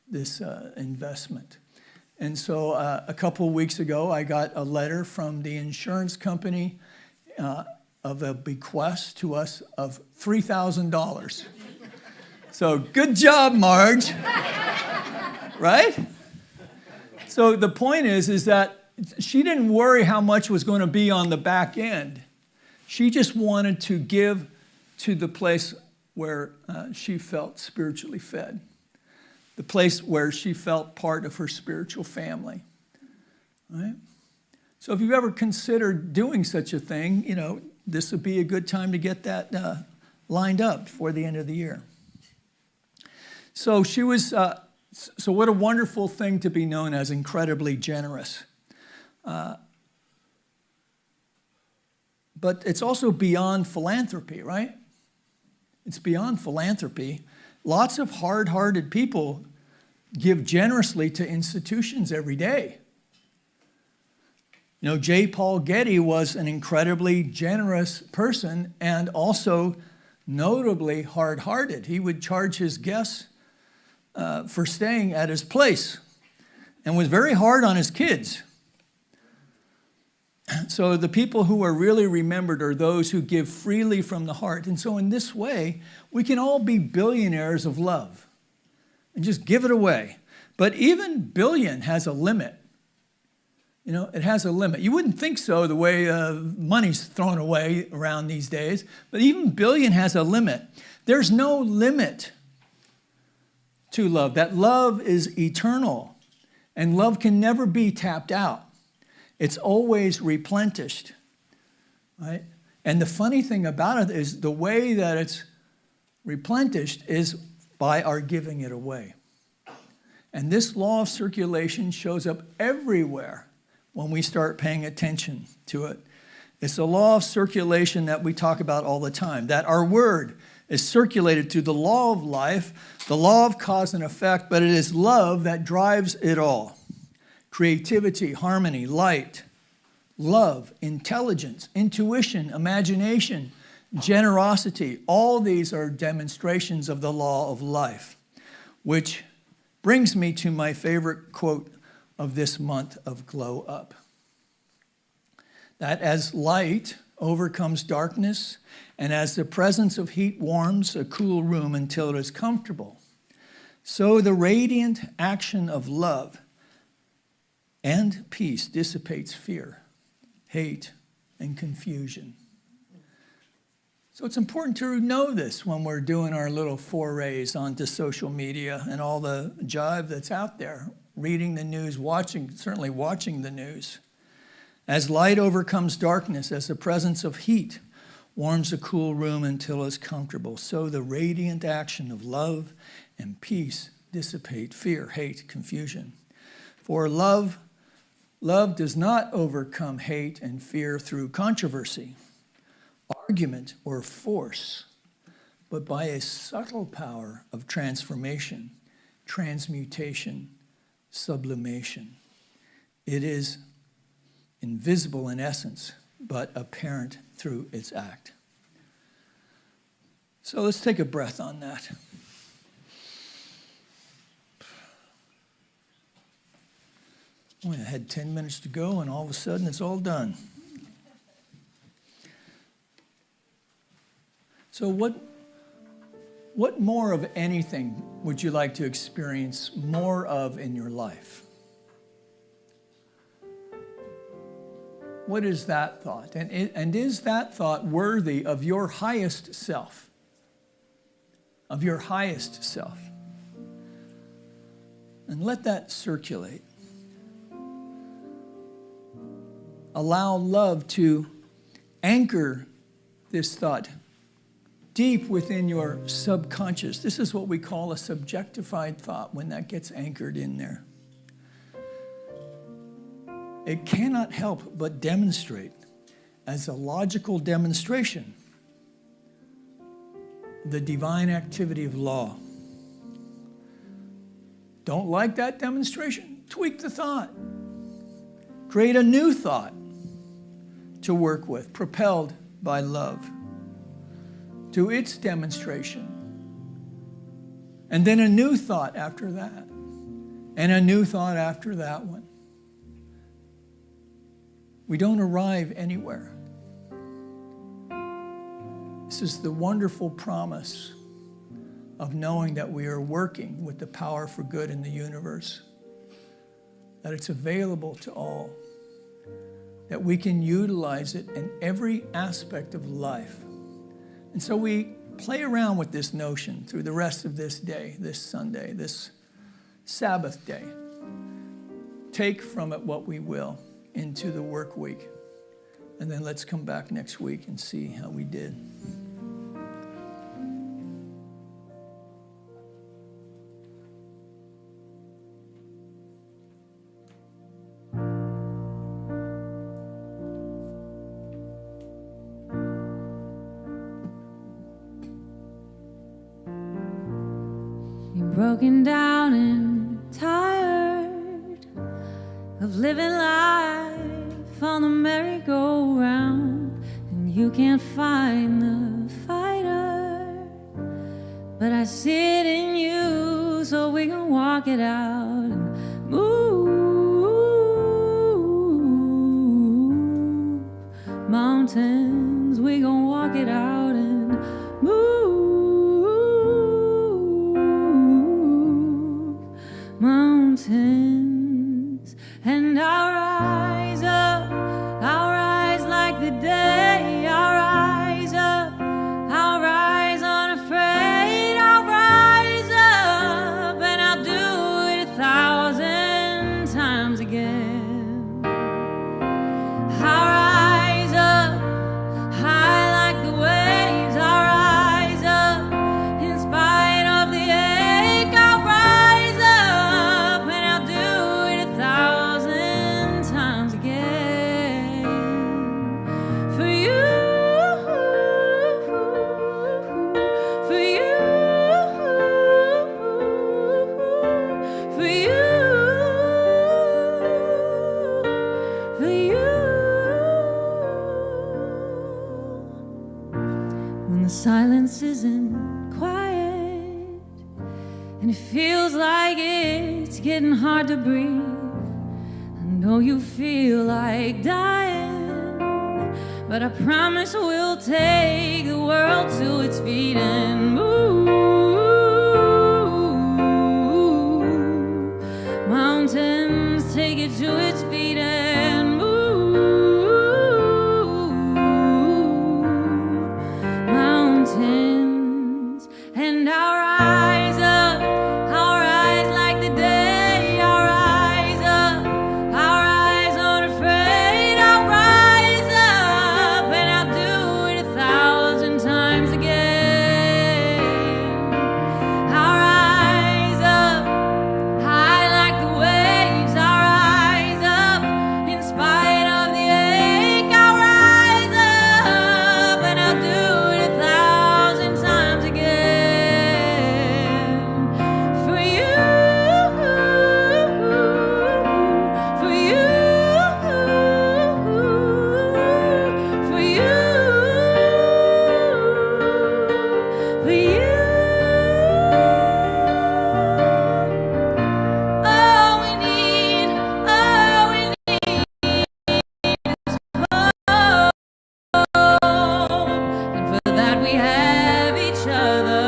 this investment. And so a couple of weeks ago, I got a letter from the insurance company of a bequest to us of $3,000. So good job, Marge. Right? So the point is that she didn't worry how much was going to be on the back end. She just wanted to give to the place where she felt spiritually fed, the place where she felt part of her spiritual family. Right? So if you've ever considered doing such a thing, this would be a good time to get that lined up before the end of the year. So she was, so what a wonderful thing to be known as incredibly generous. But it's also beyond philanthropy, right? It's beyond philanthropy. Lots of hard-hearted people give generously to institutions every day. J. Paul Getty was an incredibly generous person and also notably hard-hearted. He would charge his guests for staying at his place and was very hard on his kids. So the people who are really remembered are those who give freely from the heart. And so in this way, we can all be billionaires of love and just give it away. But even billion has a limit. You know, it has a limit. You wouldn't think so the way money's thrown away around these days, but even billion has a limit. There's no limit to love. That love is eternal, and love can never be tapped out. It's always replenished, right? And the funny thing about it is the way that it's replenished is by our giving it away. And this law of circulation shows up everywhere when we start paying attention to it. It's the law of circulation that we talk about all the time, that our word is circulated through the law of life, the law of cause and effect, but it is love that drives it all. Creativity, harmony, light, love, intelligence, intuition, imagination, generosity, all these are demonstrations of the law of life, which brings me to my favorite quote of this month of Glow Up. That as light overcomes darkness, and as the presence of heat warms a cool room until it is comfortable, so the radiant action of love and peace dissipates fear, hate, and confusion. So it's important to know this when we're doing our little forays onto social media and all the jive that's out there, reading the news, certainly watching the news. As light overcomes darkness, as the presence of heat warms a cool room until it's comfortable, so the radiant action of love and peace dissipate fear, hate, confusion. For love does not overcome hate and fear through controversy, argument, or force, but by a subtle power of transformation, transmutation, sublimation. It is invisible in essence, but apparent through its act. So let's take a breath on that. I had 10 minutes to go, and all of a sudden it's all done. So what more of anything would you like to experience more of in your life? What is that thought? And is that thought worthy of your highest self? Of your highest self? And let that circulate. Allow love to anchor this thought deep within your subconscious. This is what we call a subjectified thought when that gets anchored in there. It cannot help but demonstrate as a logical demonstration the divine activity of law. Don't like that demonstration? Tweak the thought. Create a new thought to work with, propelled by love. To its demonstration. And then a new thought after that. And a new thought after that one. We don't arrive anywhere. This is the wonderful promise of knowing that we are working with the power for good in the universe, that it's available to all, that we can utilize it in every aspect of life. And so we play around with this notion through the rest of this day, this Sunday, this Sabbath day. Take from it what we will into the work week. And then let's come back next week and see how we did. Broken down and tired of living life on the merry-go-round, and you can't find the fighter, but I see it in you, so we can walk it out and move. and I'll rise up. I'll rise like the day. I'll rise up. I'll rise unafraid. I'll rise up, and I'll do it 1,000 times again. I'll rise up high like the waves. I'll rise up in spite of the ache. I'll rise up, and I'll do it 1,000 times again. For you, for you, for you, for you. When the silence isn't quiet and it feels like it's getting hard to breathe, I know you feel like dying, but I promise we'll take the world to its feet and move mountains, take it to its feet and move mountains. And I'll rise up, I'll rise like the day. I'll rise up, I'll rise unafraid. I'll rise up, and I'll do it 1,000 times again. I'll rise up high like the waves. I'll rise up in spite of the ache. I'll rise up, and I'll do it 1,000 times again. For you, for you, for you, for you. All we need, all we need is hope. And for that we have each other.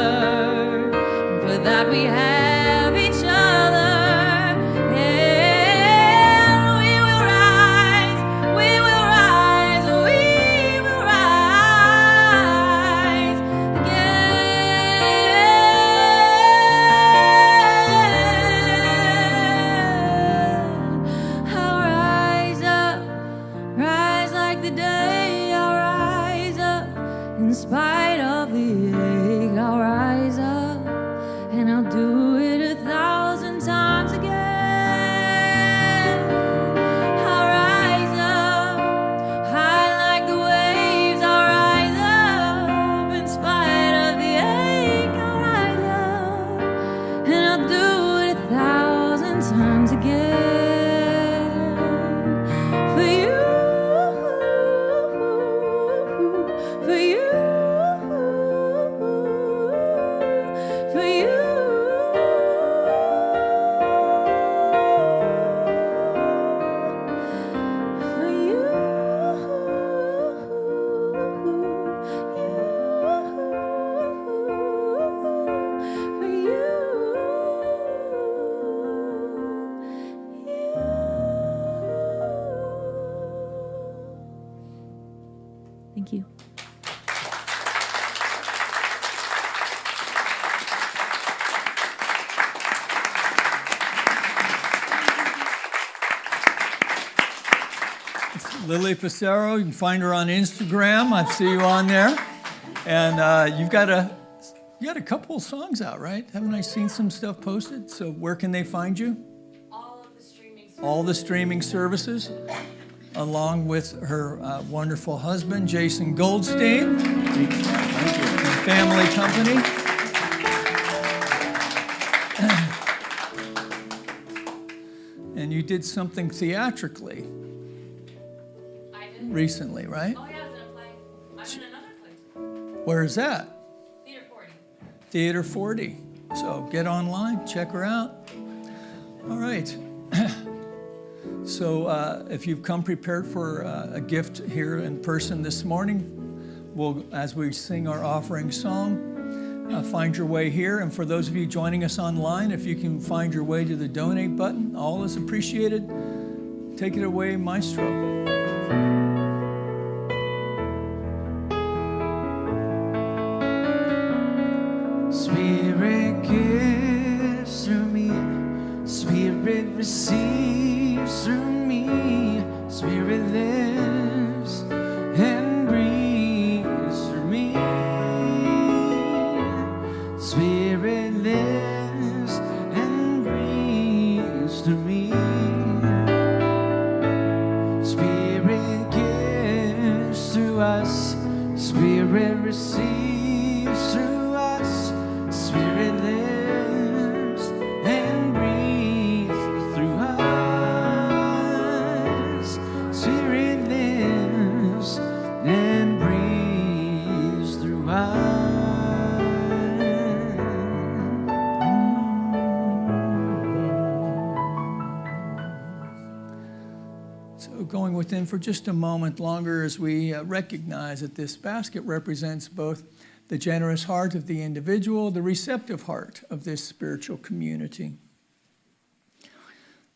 And for that we have each other. And we will rise, we will rise, we will rise again. I'll rise up, rise like the day. I'll rise up in spite of the ache. I'll rise up, and I'll do it 1,000 times again. I'll rise up high like the waves. I'll rise up in spite of the ache. I'll rise up, and I'll do it 1,000 times again. For you, for you, for you, for you, for you. Thank you. Lilli Passero, you can find her on Instagram. I see you on there. And you got a couple of songs out, right? Haven't I seen some stuff posted? So where can they find you? All of the streaming services. All the streaming services, along with her wonderful husband, Jason Goldstein, Thank you. and family company. And you did something theatrically I did. recently, right? Oh, yeah, I was in a play. I'm in another place. Where is that? Theater 40. Theater 40. So get online, check her out. All right. So if you've come prepared for a gift here in person this morning, we'll, as we sing our offering song, find your way here. And for those of you joining us online, if you can find your way to the donate button, all is appreciated. Take it away, Maestro. Spirit gives through me, Spirit receives through me, Spirit lives and breathes through me, Spirit lives and breathes through me, Spirit gives through us, Spirit receives through us, Spirit lives and breathes through us. Spirit lives and breathes through us. So going within for just a moment longer as we recognize that this basket represents both the generous heart of the individual, the receptive heart of this spiritual community.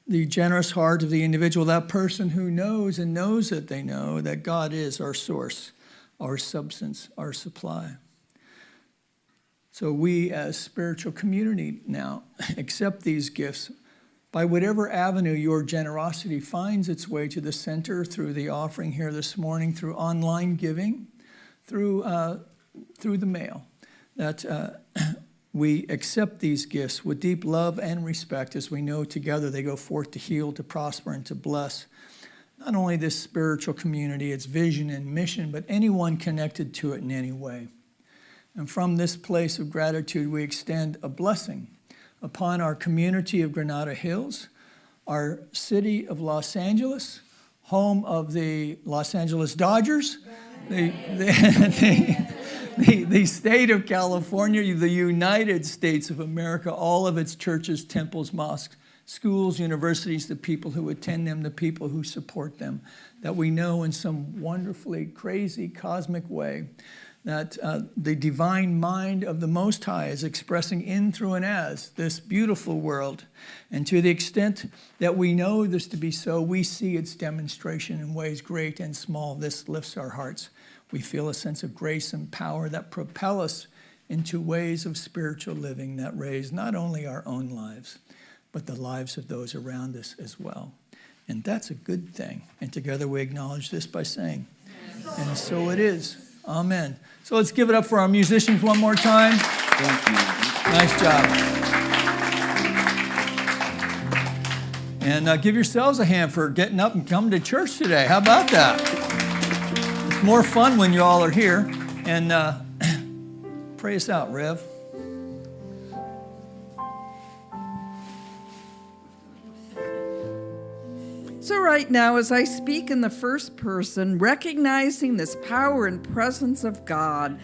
The generous heart of the individual, that person who knows and knows that they know that God is our source, our substance, our supply. So we as spiritual community now accept these gifts by whatever avenue your generosity finds its way to the center, through the offering here this morning, through online giving, through the mail, that we accept these gifts with deep love and respect, as we know together they go forth to heal, to prosper, and to bless not only this spiritual community, its vision and mission, but anyone connected to it in any way. And from this place of gratitude, we extend a blessing upon our community of Granada Hills, our city of Los Angeles, home of the Los Angeles Dodgers, the state of California, the United States of America, all of its churches, temples, mosques, schools, universities, the people who attend them, the people who support them, that we know in some wonderfully crazy cosmic way that the divine mind of the Most High is expressing in, through, and as this beautiful world. And to the extent that we know this to be so, we see its demonstration in ways great and small. This lifts our hearts. We feel a sense of grace and power that propel us into ways of spiritual living that raise not only our own lives, but the lives of those around us as well. And that's a good thing. And together we acknowledge this by saying, and so it is. Amen. So let's give it up for our musicians one more time. Thank you. Nice job. And give yourselves a hand for getting up and coming to church today. How about that? It's more fun when you all are here. And pray us out, Rev. So right now, as I speak in the first person, recognizing this power and presence of God,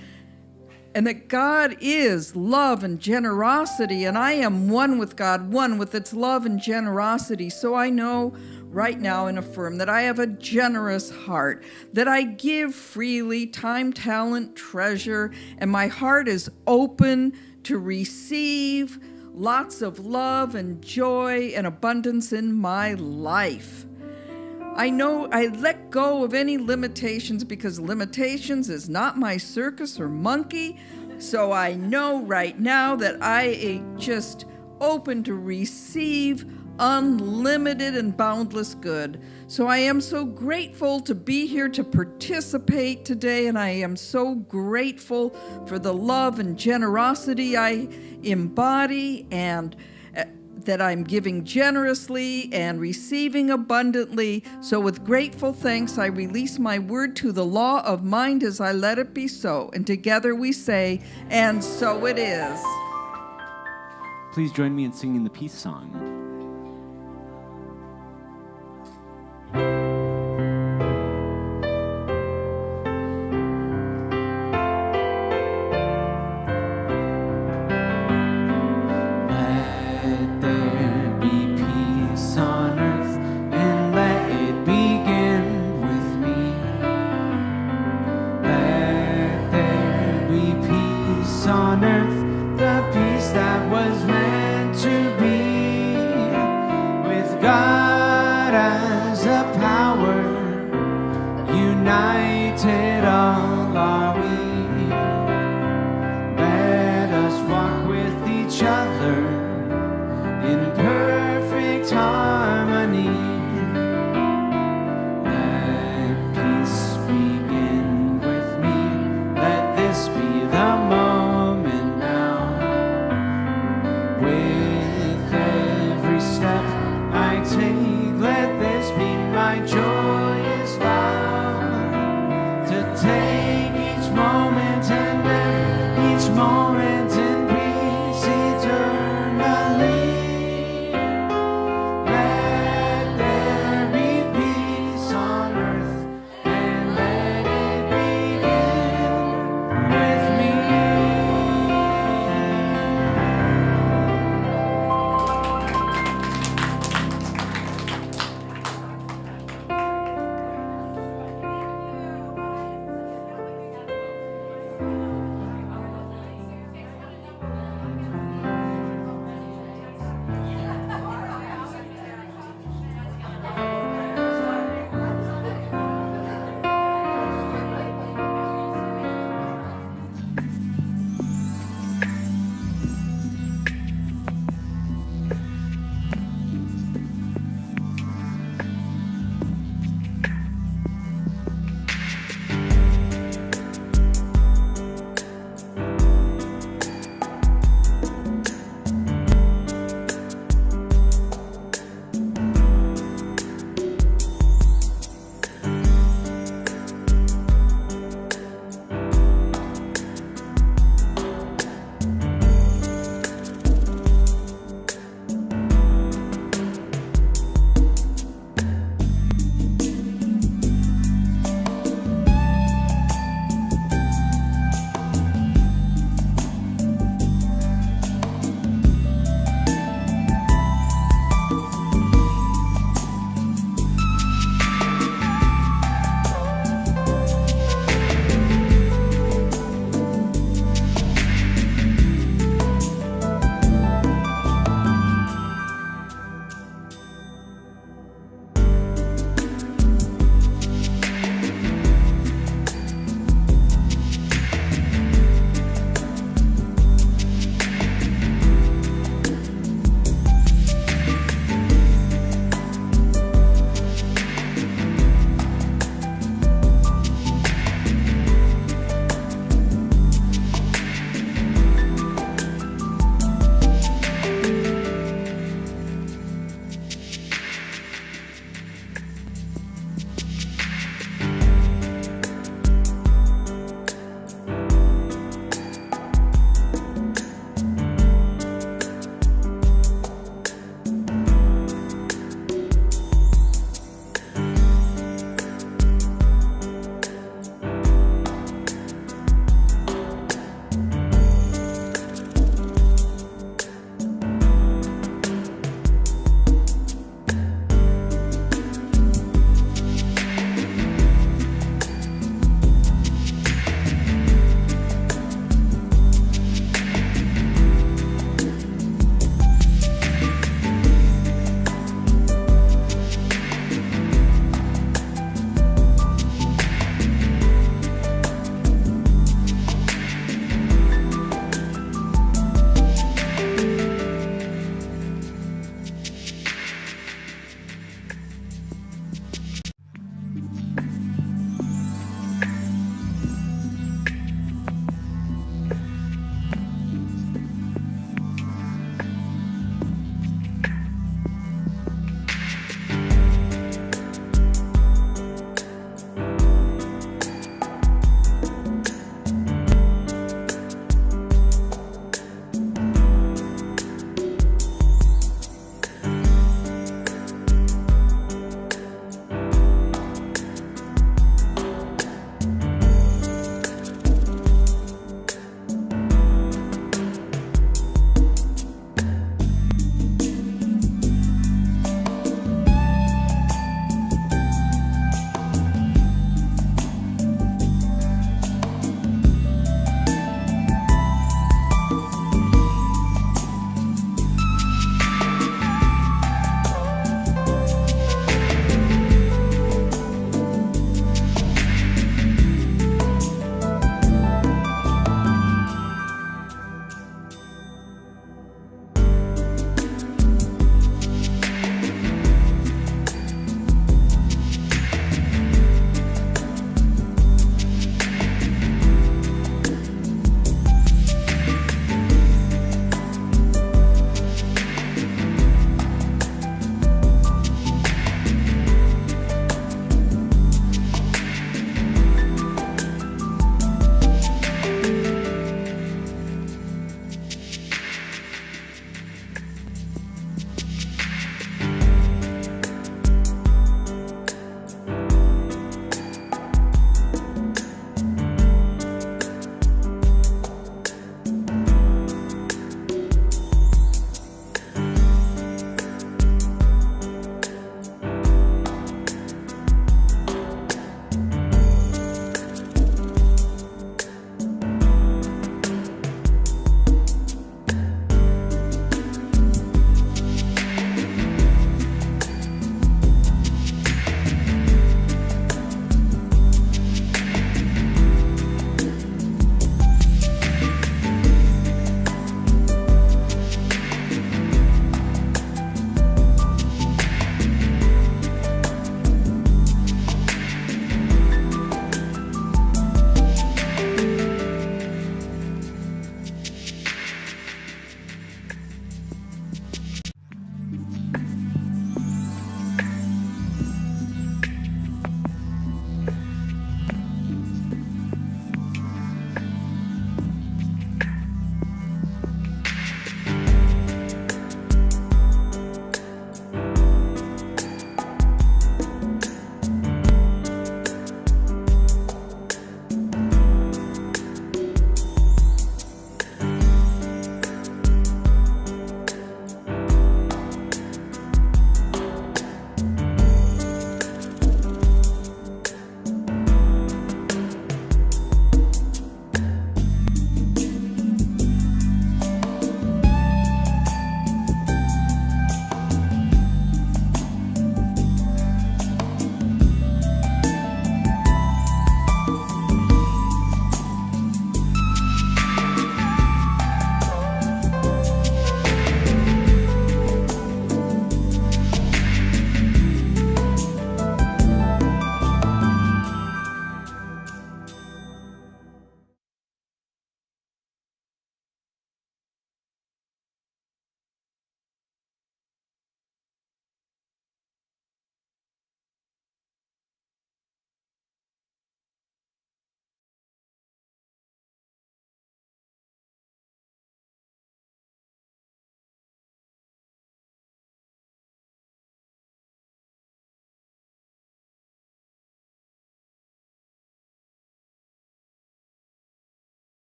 and that God is love and generosity, and I am one with God, one with its love and generosity. So I know right now and affirm that I have a generous heart, that I give freely, time, talent, treasure, and my heart is open to receive lots of love and joy and abundance in my life. I know I let go of any limitations, because limitations is not my circus or monkey. So I know right now that I am just open to receive unlimited and boundless good. So I am so grateful to be here to participate today, and I am so grateful for the love and generosity I embody, and that I'm giving generously and receiving abundantly. So with grateful thanks, I release my word to the law of mind as I let it be so. And together we say, and so it is. Please join me in singing the peace song. On earth, the peace that was meant to be. take